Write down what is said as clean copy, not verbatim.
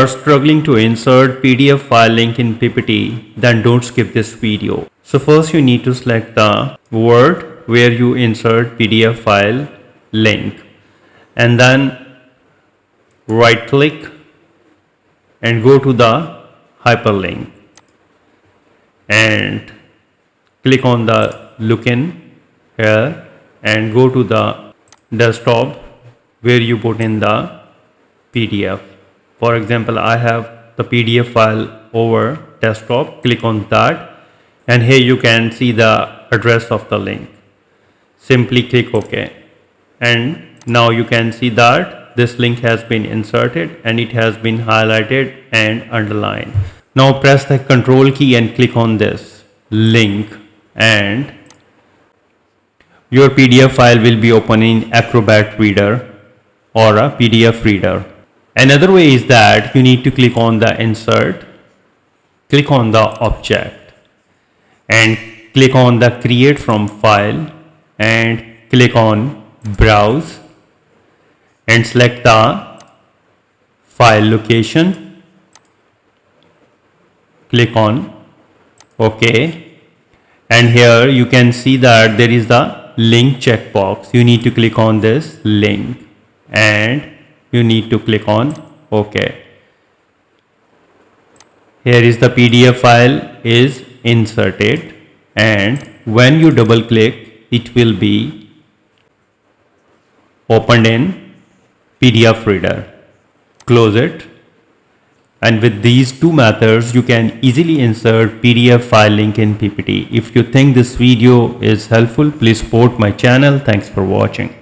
are struggling to insert PDF file link in PPT, then don't skip this video. So first you need to select the word where you insert PDF file link, and then right click and go to the hyperlink and click on the look in here and go to the desktop where you put in the PDF. For example, I have the PDF file over desktop. Click on that and here you can see the address of the link. Simply click OK, and now you can see that this link has been inserted and it has been highlighted and underlined. Now press the Control key and click on this link and your PDF file will be open in Acrobat Reader or a PDF reader. Another way is that you need to click on the insert, click on the object and click on the create from file and click on browse and select the file location. Click on OK, and here you can see that there is the link checkbox. You need to click on this link and you need to click on OK. Here is the PDF file is inserted, and when you double click it will be opened in PDF reader. Close it, and with these two methods you can easily insert PDF file link in PPT. If you think this video is helpful, please support my channel. Thanks for watching.